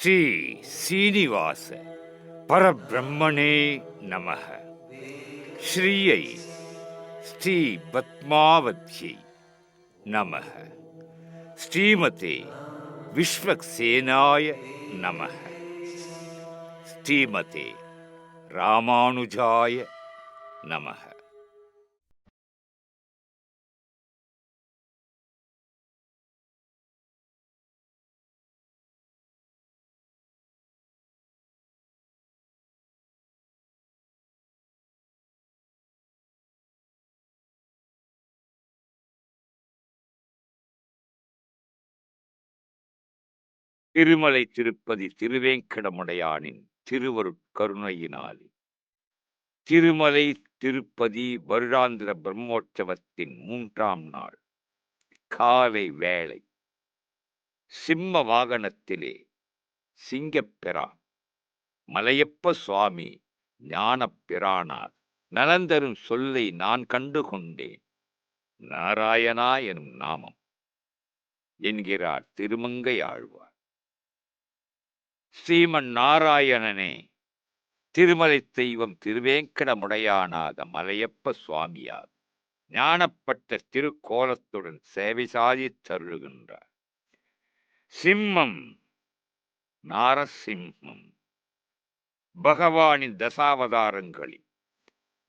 ஸ்ரீ சீனிவாச பரபிரம்மனே நமக. ஸ்ரீயை ஸ்ரீ பத்மாவத்யை நமக. ஸ்ரீமதே விஸ்வக்சேனாய நமக. ஸ்ரீமதே ராமானுஜாய நமக. திருமலை திருப்பதி திருவேங்கடமுடையானின் திருவருட்கருணையினால் திருமலை திருப்பதி வருடாந்திர பிரம்மோற்சவத்தின் 3ஆம் நாள் காலை வேளை சிம்ம வாகனத்திலே சிங்கப்பிரான் மலையப்ப சுவாமி ஞானப்பிரானார் நலந்தரும் சொல்லை நான் கண்டு கொண்டேன், நாராயணா எனும் நாமம் என்கிறார் திருமங்கை ஆழ்வார். ஸ்ரீமன் நாராயணனே திருமலை தெய்வம் திருவேங்கடமுடையானாத மலையப்ப சுவாமியார் ஞானப்பட்ட திருக்கோலத்துடன் சேவை சாதித் தருகின்றார். சிம்மம் நாரசிம்மம் பகவானின் தசாவதாரங்களில்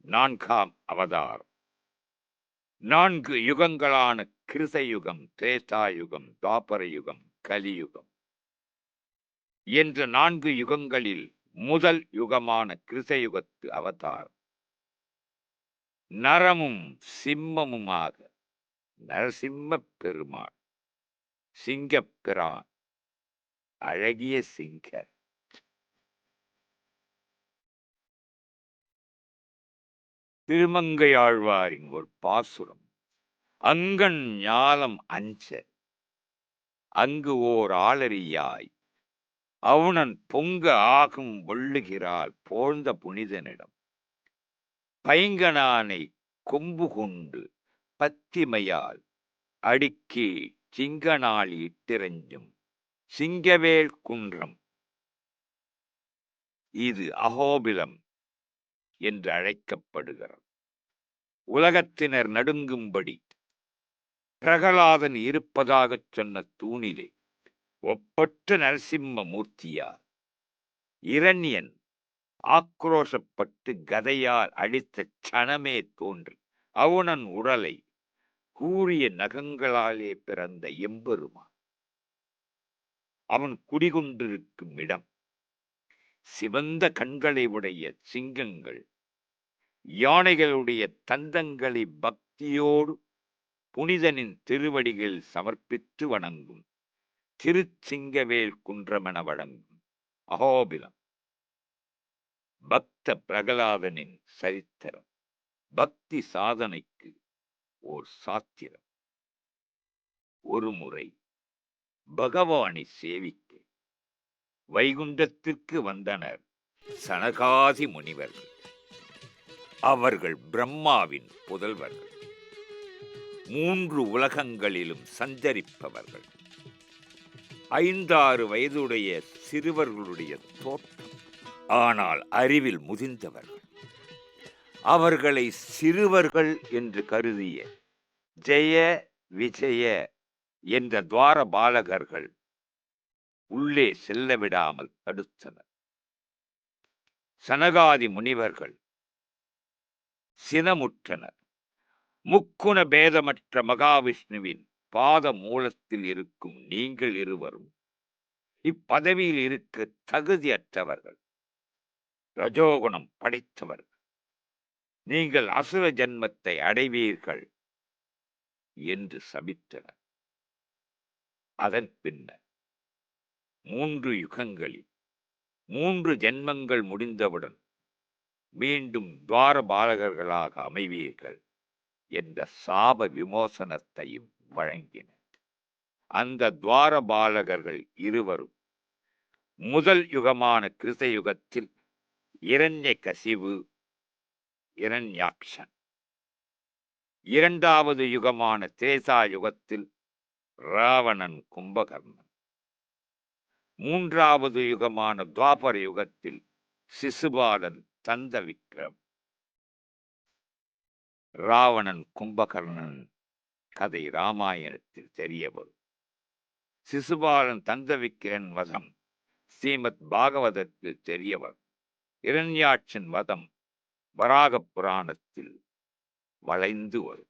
4ஆம் அவதாரம். 4 யுகங்களான கிருதயுகம், திரேதாயுகம், துவாபர யுகம், கலியுகம் என்ற 4 யுகங்களில் முதல் யுகமான கிருதயுகத்து அவதாரம். நரமும் சிம்மமுமாக நரசிம்ம பெருமாள், சிங்கப்பிரான் அழகிய சிங்கர். திருமங்கையாழ்வாரின் ஒரு பாசுரம். அங்கண் ஞாலம் அஞ்ச அங்கு ஓர் ஆளறியாய் அவுணன் பொங்க ஆகும் ஒள்ளுகிறாள் போழ்ந்த புனிதனிடம் பைங்கனானை கொம்பு கொண்டு பத்திமையால் அடுக்கி சிங்கனாள் இட்டிரஞ்சும் சிங்கவேல் குன்றம். இது அகோபிலம் என்று அழைக்கப்படுகிறது. உலகத்தினர் நடுங்கும்படி பிரகலாதன் இருப்பதாகச் சொன்ன தூணிலே ஒப்பற்ற நரசிம்ம மூர்த்தியார் இரண்யன் ஆக்ரோஷப்பட்டு கதையால் அடித்த சனமே தோன்றி அவுணன் உடலை கூறிய நகங்களாலே பிறந்த எம்பெருமான். அவன் குடிகொண்டிருக்கும் இடம் சிவந்த கண்களை உடைய சிங்கங்கள் யானைகளுடைய தந்தங்களை பக்தியோடு புனிதனின் திருவடிகள் சமர்ப்பித்து வணங்கும் திருச்சிங்கவேல் குன்றமென வழங்கும் அகோபிலம். பக்த பிரகலாதனின் சரித்திரம் பக்தி சாதனைக்கு ஓர் சாத்திரம். ஒருமுறை பகவானை சேவிக்க வைகுண்டத்திற்கு வந்தனர் சனகாதி முனிவர்கள். அவர்கள் பிரம்மாவின் புதல்வர்கள், 3 உலகங்களிலும் சஞ்சரிப்பவர்கள், 5-6 வயதுடைய சிறுவர்களுடைய தோற்றம், ஆனால் அறிவில் முதிர்ந்தவர்கள். அவர்களை சிறுவர்கள் என்று கருதிய ஜெய விஜய என்ற துவார பாலகர்கள் உள்ளே செல்ல விடாமல் தடுத்தனர். சனகாதி முனிவர்கள் சினமுற்றனர். முக்குண பேதமற்ற மகாவிஷ்ணுவின் பாத மூலத்தில் இருக்கும் நீங்கள் இருவரும் இப்பதவியில் இருக்க தகுதியற்றவர்கள், ரஜோகுணம் படைத்தவர்கள். நீங்கள் அசுர ஜன்மத்தை அடைவீர்கள் என்று சபித்தனர். அதன் பின்னர் 3 யுகங்களில் 3 ஜென்மங்கள் முடிந்தவுடன் மீண்டும் துவார பாலகர்களாக அமைவீர்கள் என்ற சாப விமோசனத்தையும் வழங்கினர். அந்த துவார பாலகர்கள் இருவரும் முதல் யுகமான கிருதயுகத்தில் இரண்யகசிபு இரண்யாக்ஷன், 2வது யுகமான திரேதா யுகத்தில் ராவணன் கும்பகர்ணன். மூன்றாவது யுகமான துவாபர யுகத்தில் சிசுபாலன் தந்த விக்ரம். ராவணன் கும்பகர்ணன் கதை ராமாயணத்தில் தெரிய வரும். சிசுபாலன் தந்த விக்கிரன் வதம் ஸ்ரீமத் பாகவதத்தில் தெரிய வரும். இரண்யாட்சன் வதம் வராக புராணத்தில் வளைந்து வரும்.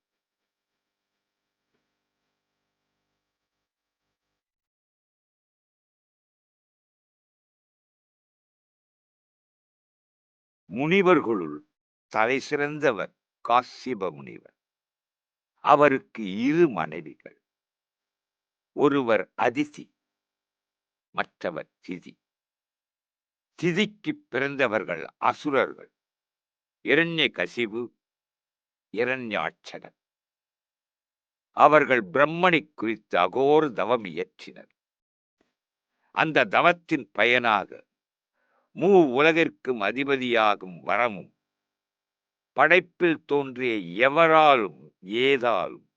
முனிவர்களுள் தலை சிறந்தவர் காசிப முனிவர். அவருக்கு 2 மனைவிகள். ஒருவர் அதிதி, மற்றவர் திதி. திதிக்கு பிறந்தவர்கள் அசுரர்கள் இரண்யகசிபு, இரண்யாட்சகன். அவர்கள் பிரம்மனை குறித்து அகோர தவம் இயற்றினர். அந்த தவத்தின் பயனாக உலகிற்கும் அதிபதியாகும் வரமும் படைப்பில் தோன்றிய எவராலும் ஏதாலும்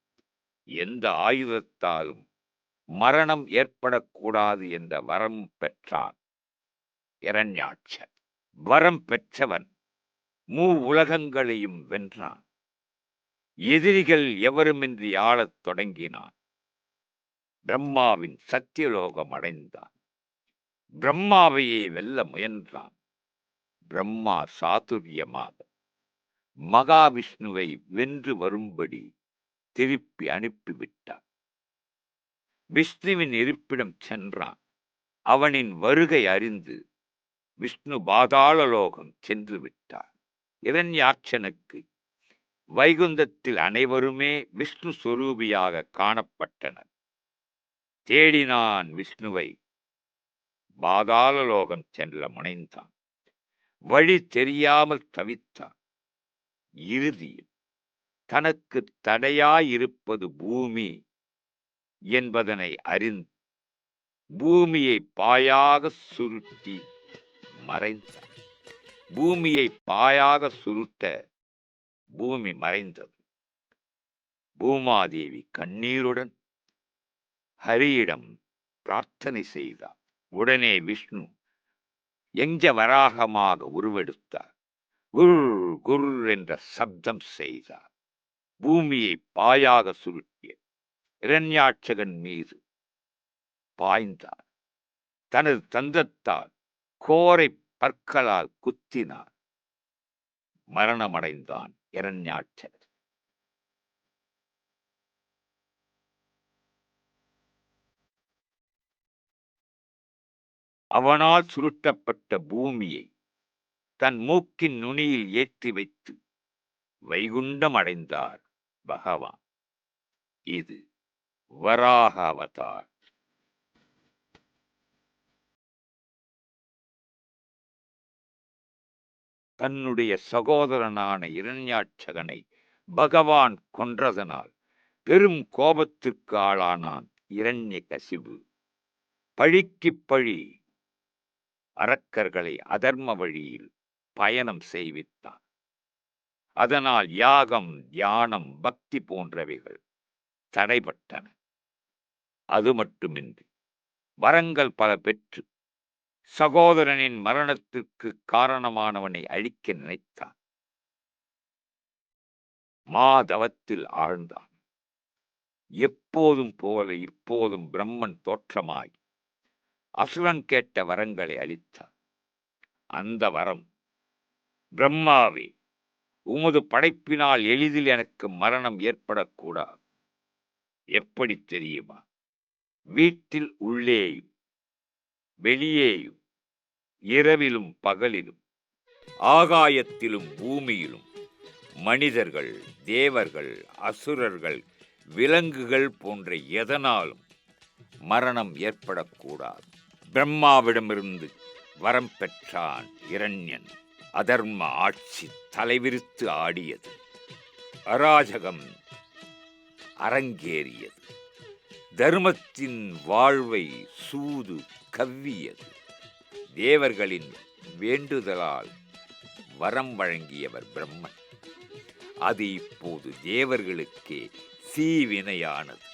எந்த ஆயுதத்தாலும் மரணம் ஏற்படக்கூடாது என்ற வரம் பெற்றான் இரண்யாட்சன். வரம் பெற்றவன் உலகங்களையும் வென்றான். எதிரிகள் எவருமின்றி ஆளத் தொடங்கினான். பிரம்மாவின் சத்தியலோகம் அடைந்தான். பிரம்மாவையே வெல்ல முயன்றான். பிரம்மா சாதுரியமாக மகாவிஷ்ணுவை வென்று வரும்படி திருப்பி அனுப்பிவிட்டார். விஷ்ணுவின் இருப்பிடம் சென்றான். அவனின் வருகை அறிந்து விஷ்ணு பாதாளலோகம் சென்று விட்டார். இரண்யாட்சனுக்கு வைகுந்தத்தில் அனைவருமே விஷ்ணு சொரூபியாக காணப்பட்டனர். தேடினான் விஷ்ணுவை. பாதாளலோகம் செல்ல முனைந்தான். வழி தெரியாமல் தவித்தான். இறுதியில் தனக்கு தடையாயிருப்பது பூமி என்பதனை அறிந்து பூமியை பாயாக சுருட்டி மறைந்தார். பூமியை பாயாக சுருட்ட பூமி மறைந்தது. பூமாதேவி கண்ணீருடன் ஹரியிடம் பிரார்த்தனை செய்தார். உடனே விஷ்ணு எஞ்ச வராகமாக உருவெடுத்தார். குர் குர் என்ற சப்தம் செய்தார். பூமியை பாயாக சுருட்டிய இரண்யாட்சகன் மீது பாய்ந்தார். தனது தந்தத்தால் கோரை பற்களால் குத்தினார். மரணமடைந்தான் இரண்யாட்சகன். அவனால் சுருட்டப்பட்ட பூமியை தன் மூக்கின் நுனியில் ஏற்றி வைத்து வைகுண்டம் அடைந்தார் பகவான். இது வராக அவதார். தன்னுடைய சகோதரனான இரண்யாட்சகனை பகவான் கொன்றதனால் பெரும் கோபத்திற்கு ஆளானான் இரண்யகசிபு. பழிக்கு பழி அரக்கர்களை அதர்ம வழியில் பயணம் செய்வித்தான். அதனால் யாகம், தியானம், பக்தி போன்றவைகள் தடைபட்டன. அது மட்டுமின்றி வரங்கள் பல பெற்று சகோதரனின் மரணத்திற்கு காரணமானவனை அழிக்க நினைத்தான். மாதவத்தில் ஆழ்ந்தான். எப்போதும் போல இப்போதும் பிரம்மன் தோற்றமாய் அசுரன் கேட்ட வரங்களை அளித்தார். அந்த வரம், பிரம்மாவே, உமது படைப்பினால் எளிதில் எனக்கு மரணம் ஏற்படக்கூடாது. எப்படி தெரியுமா? வீட்டில் உள்ளேயும் வெளியேயும், இரவிலும் பகலிலும், ஆகாயத்திலும் பூமியிலும் மனிதர்கள், தேவர்கள், அசுரர்கள், விலங்குகள் போன்ற எதனாலும் மரணம் ஏற்படக்கூடாது. பிரம்மாவிடமிருந்து வரம் பெற்றான் இரண்யன். அதர்ம ஆட்சி தலைவிரித்து ஆடியது. அராஜகம் அரங்கேறியது. தர்மத்தின் வாழ்வை சூது கவ்வியது. தேவர்களின் வேண்டுதலால் வரம் வழங்கியவர் பிரம்மன். அது இப்போது தேவர்களுக்கே தீவினையானது.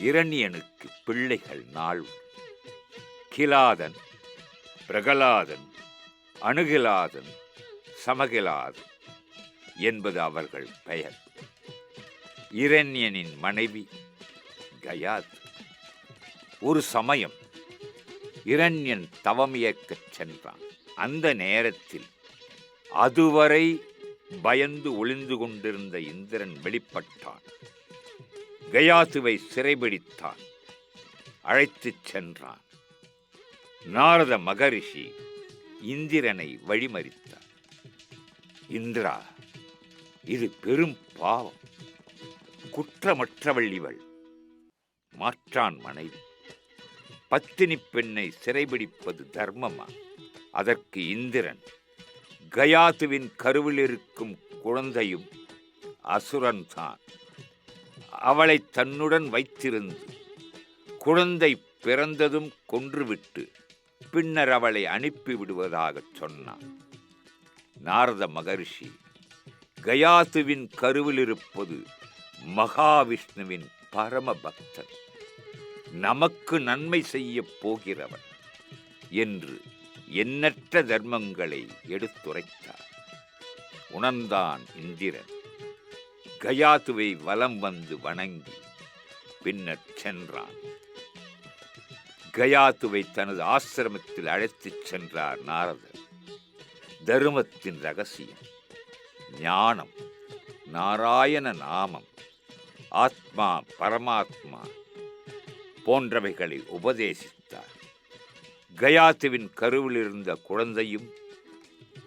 இரண்யனுக்கு பிள்ளைகள் நாள் கிலாதன், பிரகலாதன், அணுகிலாதன், சமகிலாதன் என்பது அவர்கள் பெயர். இரண்யனின் மனைவி கயாத். ஒரு சமயம் இரண்யன் தவமியக்கச் சென்றான். அந்த நேரத்தில் அதுவரை பயந்து ஒளிந்து கொண்டிருந்த இந்திரன் வெளிப்பட்டான். கயாத்துவை சிறைபிடித்தான், அழைத்துச் சென்றான். நாரத மகரிஷி இந்திரனை வழிமறித்தார். இந்திரா, இது பெரும் பாவம். குற்றமற்றவள் இவள், மாற்றான் மனைவி. பத்தினி பெண்ணை சிறைபிடிப்பது தர்மமா? அதற்கு இந்திரன், கயாத்துவின் கருவில் இருக்கும் குழந்தையும் அசுரன்தான். அவளை தன்னுடன் வைத்திருந்து குழந்தை பிறந்ததும் கொன்றுவிட்டு பின்னர் அவளை அனுப்பிவிடுவதாகச் சொன்னான். நாரத மகரிஷி, கயாத்துவின் கருவில் இருப்பது மகாவிஷ்ணுவின் பரம பக்தன், நமக்கு நன்மை செய்யப் போகிறவன் என்று எண்ணற்ற தர்மங்களை எடுத்துரைத்தார். உணர்ந்தான் இந்திரன். கயாத்துவை வலம் வந்து வணங்கி பின்னர் சென்றான். கயாத்துவை தனது ஆசிரமத்தில் அழைத்துச் சென்றார் நாரதர். தர்மத்தின் ரகசியம், ஞானம், நாராயண நாமம், ஆத்மா பரமாத்மா போன்றவைகளை உபதேசித்தார். கயாத்துவின் கருவில் இருந்த குழந்தையும்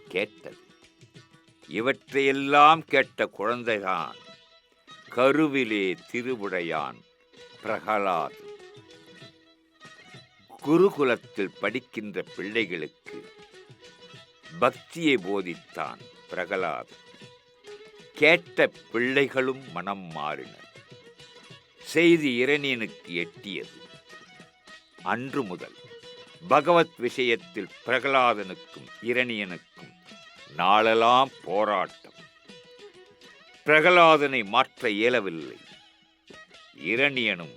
கேட்டது. இவற்றையெல்லாம் கேட்ட குழந்தைதான் கருவிலே திருவுடையான் பிரகலாதன். குருகுலத்தில் படிக்கின்ற பிள்ளைகளுக்கு பக்தியை போதித்தான் பிரகலாதன். கேட்ட பிள்ளைகளும் மனம் மாறினர். செய்தி இரணியனுக்கு எட்டியது. அன்று முதல் பகவத் விஷயத்தில் பிரகலாதனுக்கும் இரணியனுக்கும் நாளெல்லாம் போராட்டம். பிரகலாதனை மாற்ற இயலவில்லை. இரணியனும்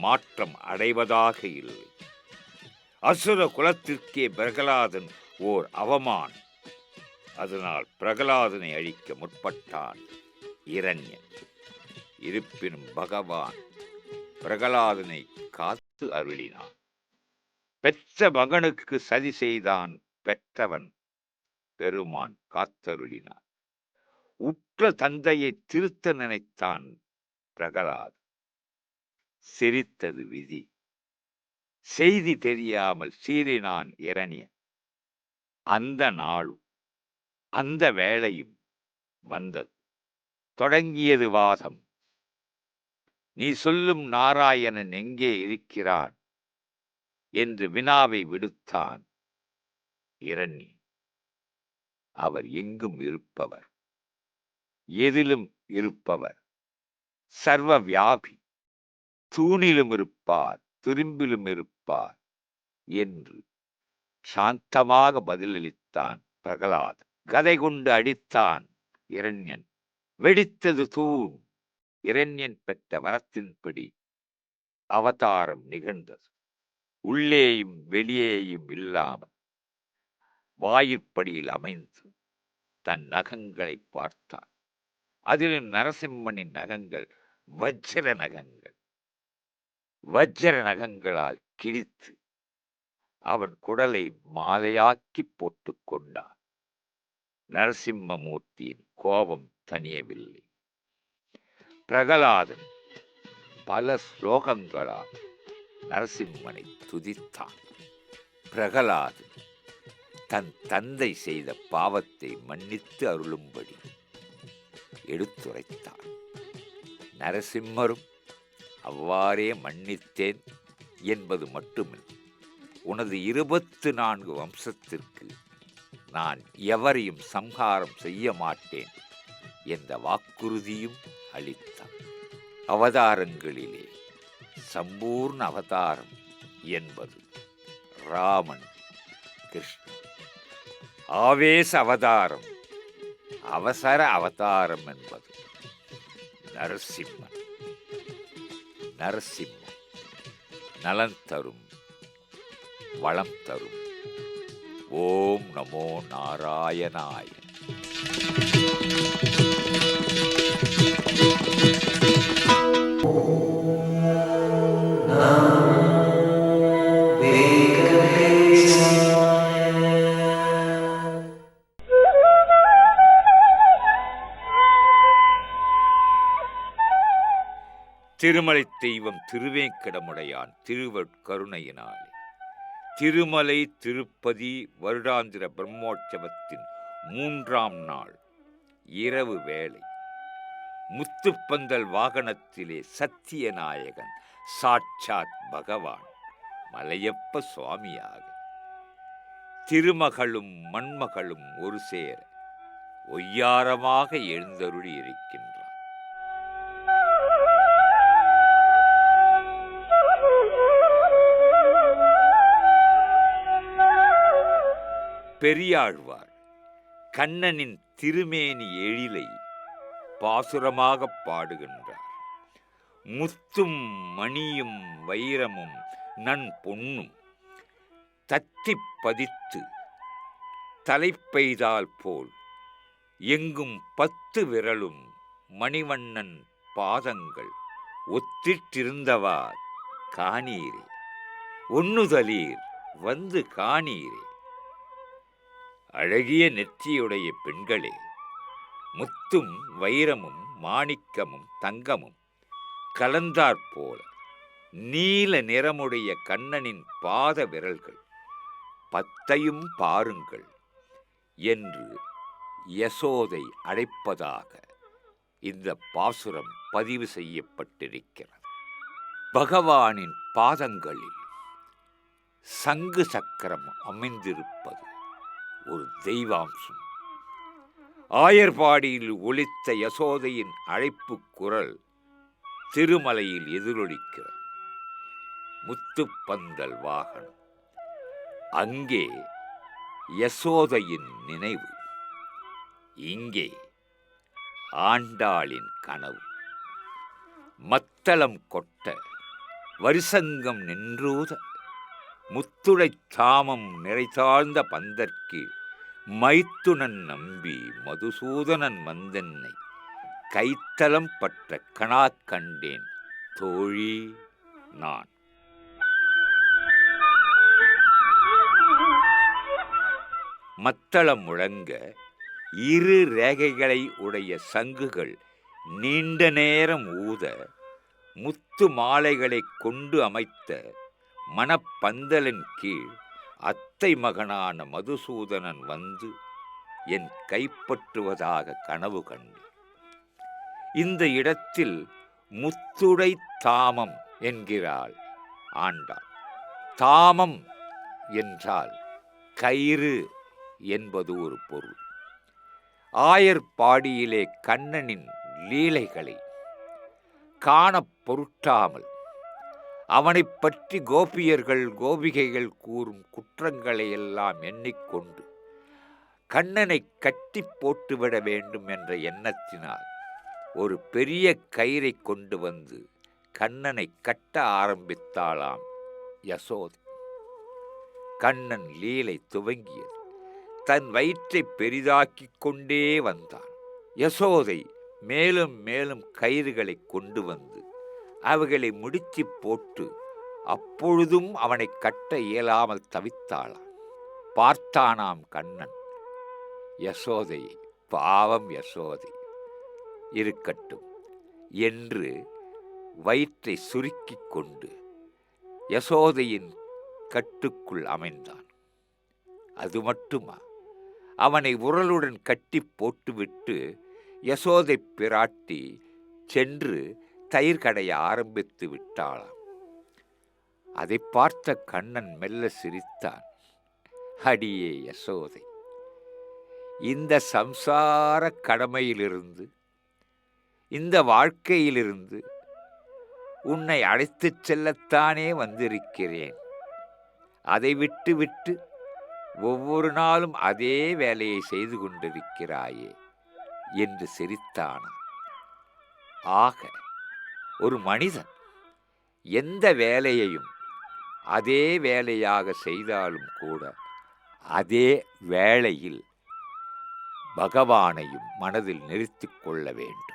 மாற்றம் அடைவதாக இல்லை. அசுர குலத்திற்கே பிரகலாதன் ஓர் அவமானம். அதனால் பிரகலாதனை அழிக்க முற்பட்டான் இரண்யன். இருப்பினும் பகவான் பிரகலாதனை காத்து அருளினான். பெற்ற மகனுக்கு சதி செய்தான் பெற்றவன் பெருமான் காத்தருளினான். உற்ற தந்தையை திருத்த நினைத்தான் பிரகலாதன். சிரித்தது விதி. செய்தி தெரியாமல் சீறினான் இரணியன். அந்த நாளும் அந்த வேளையும் வந்தது. தொடங்கியது வாதம். நீ சொல்லும் நாராயணன் எங்கே இருக்கிறான் என்று வினாவை விடுத்தான் இரண்யன். அவர் எங்கும் இருப்பவர், எதிலும் இருப்பவர், சர்வ வியாபி, தூணிலும் இருப்பார், துரும்பிலும் இருப்பார் என்று சாந்தமாக பதிலளித்தான் பிரகலாதன். கதை கொண்டு அடித்தான் இரண்யன். வெடித்தது தூண். இரண்யன் பெற்ற வரத்தின்படி அவதாரம் நிகழ்ந்தது. உள்ளேயும் வெளியேயும் இல்லாமல் வாயிற்படியில் அமைந்து தன் நகங்களை பார்த்தான். அதிலும் நரசிம்மனின் நகங்கள் வஜ்ர நகங்கள். வஜ்ர நகங்களால் கிழித்து அவன் குடலை மாலையாக்கி போட்டுக் கொண்டான். நரசிம்மமூர்த்தியின் கோபம் தனியவில்லை. பிரகலாதன் பல ஸ்லோகங்களால் நரசிம்மனை துதித்தான். பிரகலாதன் தன் தந்தை செய்த பாவத்தை மன்னித்து அருளும்படி எடுத்துரைத்தான். நரசிம்மரும் அவ்வாறே மன்னித்தேன் என்பது மட்டுமில்லை, உனது 24 வம்சத்திற்கு நான் எவரையும் சம்ஹாரம் செய்ய மாட்டேன் என்ற வாக்குறுதியும் அளித்தான். அவதாரங்களிலே சம்பூர்ண அவதாரம் என்பது ராமன், கிருஷ்ணன். ஆவேச அவதாரம், அவசர அவதாரம் என்பது நரசிம்மன். நரசிம்மன் நலன் தரும் வளம் தரும். ஓம் நமோ நாராயணாய. திருமலை தெய்வம் திருவேங்கடமுடையான் திருவருட்கருணையினாலே திருமலை திருப்பதி வருடாந்திர பிரம்மோற்சவத்தின் 3ஆம் நாள் இரவு வேளை முத்துப்பந்தல் வாகனத்திலே சத்தியநாயகன் சாட்சாத் பகவான் மலையப்ப சுவாமியாக திருமகளும் மண்மகளும் ஒரு சேர ஒய்யாரமாக எழுந்தருளி இருக்கின்றார். பெரியாழ்வார் கண்ணனின் திருமேனி எழிலை பாசுரமாகப் பாடுகின்றார். முத்தும் மணியும் வைரமும் நன் பொன்னும் தத்திப் பதித்து தலைப்பெய்தால் போல் எங்கும் 10 விரலும் மணிவண்ணன் பாதங்கள் ஒத்திட்டிருந்தவா காணீரே, ஒன்னுதலீர் வந்து காணீரே. அழகிய நெற்றியுடைய பெண்களே, முத்தும் வைரமும் மாணிக்கமும் தங்கமும் கலந்தாற்போல நீல நிறமுடைய கண்ணனின் பாத விரல்கள் 10ஐயும் பாருங்கள் என்று யசோதை அழைப்பதாக இந்த பாசுரம் பதிவு செய்யப்பட்டிருக்கிறது. பகவானின் பாதங்களில் சங்கு சக்கரம் அமைந்திருப்பது ஒரு தெய்வாம்சம். ஆயர்பாடியில் ஒலித்த யசோதையின் அழைப்பு குரல் திருமலையில் எதிரொலிக்கிறது. முத்துப்பந்தல் வாகனம், அங்கே யசோதையின் நினைவு, இங்கே ஆண்டாளின் கனவு. மத்தளம் கொட்ட வரிசங்கம் நின்றூத முத்துடைத் தாமம் நிறைதாழ்ந்த பந்தற்கு மைத்துனன் நம்பி மதுசூதனன் வந்தென்னை கைத்தலம் பற்ற கணா கண்டேன் தோழி நான். மத்தளம் முழங்க 2 ரேகைகளை உடைய சங்குகள் நீண்ட நேரம் ஊத முத்து மாலைகளை கொண்டு அமைத்த மணப்பந்தலின் கீழ் அத்தை மகனான மதுசூதனன் வந்து என் கைப்பற்றுவதாக கனவு கண்டு. இந்த இடத்தில் முத்துடை தாமம் என்கிறாள் ஆண்டாள். தாமம் என்றால் கயிறு என்பது ஒரு பொருள். ஆயர்பாடியிலே கண்ணனின் லீலைகளை காணப் பொருட்டாமல் அவனைப் பற்றி கோபியர்கள் கோபிகைகள் கூறும் குற்றங்களை எல்லாம் எண்ணிக்கொண்டு கண்ணனை கட்டி போட்டுவிட வேண்டும் என்ற எண்ணத்தினால் ஒரு பெரிய கயிறை கொண்டு வந்து கண்ணனை கட்ட ஆரம்பித்தாளாம் யசோதை. கண்ணன் லீலை துவங்கியது. தன் வயிற்றை பெரிதாக்கிக் கொண்டே வந்தான். யசோதை மேலும் மேலும் கயிறுகளை கொண்டு வந்து அவைகளை முடிச்சு போட்டு அப்பொழுதும் அவனை கட்ட இயலாமல் தவித்தாளாம். பார்த்தானாம் கண்ணன் யசோதையை. பாவம் யசோதை, இருக்கட்டும் என்று வயிற்றை சுருக்கிக் கொண்டு யசோதையின் கட்டுக்குள் அமைந்தான். அது மட்டுமா, அவனை உரலுடன் கட்டி போட்டுவிட்டு யசோதை பிராட்டி சென்று தயிர் கடைய ஆரம்பித்து விட்டாளாம். அதை பார்த்த கண்ணன் மெல்ல சிரித்தான். அடியே யசோதை, இந்த சம்சார கடமையிலிருந்து, இந்த வாழ்க்கையிலிருந்து உன்னை அழைத்துச் செல்லத்தானே வந்திருக்கிறேன். அதை விட்டு விட்டு ஒவ்வொரு நாளும் அதே வேலையை செய்து கொண்டிருக்கிறாயே என்று சிரித்தானாம். ஆக ஒரு மனிதன் எந்த வேலையையும் அதே வேலையாக செய்தாலும் கூட அதே வேளையில் பகவானையும் மனதில் நிறுத்திக் கொள்ள வேண்டும்.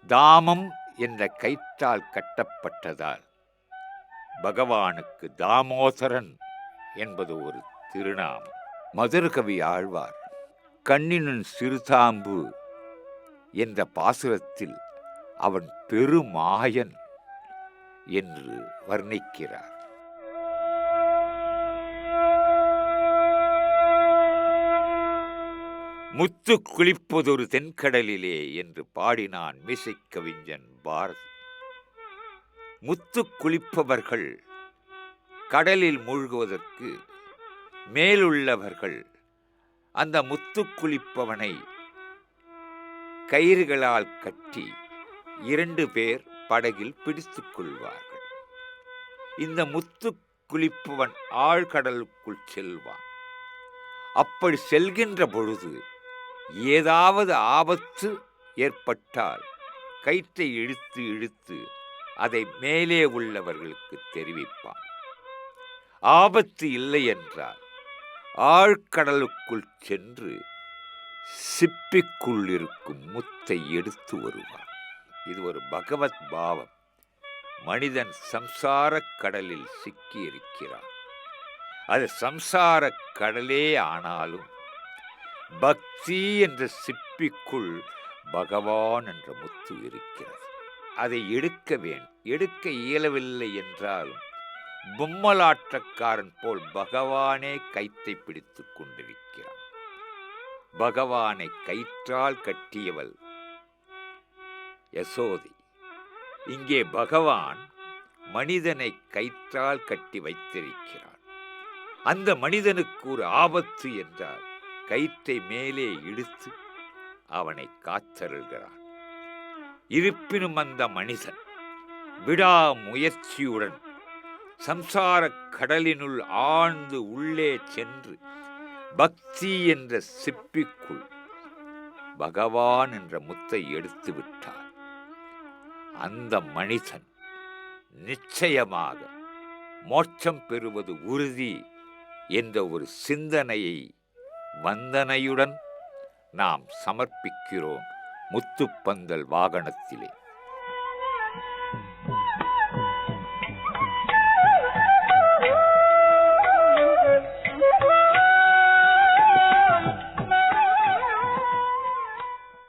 தாமம் என்ற கயிற்றால் கட்டப்பட்டதால் பகவானுக்கு தாமோதரன் என்பது ஒரு திருநாமம். மதுரகவி ஆழ்வார் கண்ணினும் சிறுதாம்பு என்ற பாசுரத்தில் அவன் பெருமாயன் என்று வர்ணிக்கிறார். முத்து குளிப்பதொரு தென்கடலிலே என்று பாடினான் மீசைக் கவிஞன் பாரதி. முத்து குளிப்பவர்கள் கடலில் மூழ்குவதற்கு மேலுள்ளவர்கள் அந்த முத்து குளிப்பவனை கயிறுகளால் கட்டி 2 பேர் படகில் பிடித்துக் கொள்வார்கள். இந்த முத்து குளிப்பவன் ஆழ்கடலுக்குள் செல்வான். அப்படி செல்கின்ற பொழுது ஏதாவது ஆபத்து ஏற்பட்டால் கயிற்றை இழுத்து இழுத்து அதை மேலே உள்ளவர்களுக்கு தெரிவிப்பான். ஆபத்து இல்லை என்றால் ஆழ்கடலுக்குள் சென்று சிப்பிக்குள் இருக்கும் முத்தை எடுத்து வருவான். இது ஒரு பகவத் பாவம். மனிதன் சம்சார கடலில் சிக்கி இருக்கிறான். அது சம்சார கடலே ஆனாலும் பக்தி என்ற சிப்பிக்குள் பகவான் என்ற முத்து இருக்கிறது. அதை எடுக்க இயலவில்லை என்றாலும் பொம்மலாட்டக்காரன் போல் பகவானே கயிற்றை பிடித்துக் கொண்டிருக்கிறான். பகவானை கயிற்றால் கட்டியவள் யசோதை. இங்கே பகவான் மனிதனை கயிற்றால் கட்டி வைத்திருக்கிறான். அந்த மனிதனுக்கு ஒரு ஆபத்து என்றால் கயிற்றை மேலே இழுத்து அவனை காத்தருள்கிறான். இருப்பினும் அந்த மனிதன் விடாமுயற்சியுடன் சம்சார கடலினுள் ஆழ்ந்து உள்ளே சென்று பக்தி என்ற சிப்பிக்குள் பகவான் என்ற முத்தை எடுத்து விட்டார். அந்த மனிதன் நிச்சயமாக மோட்சம் பெறுவது உறுதி என்ற ஒரு சிந்தனையை வந்தனையுடன் நாம் சமர்ப்பிக்கிறோம் முத்துப்பந்தல் வாகனத்திலே.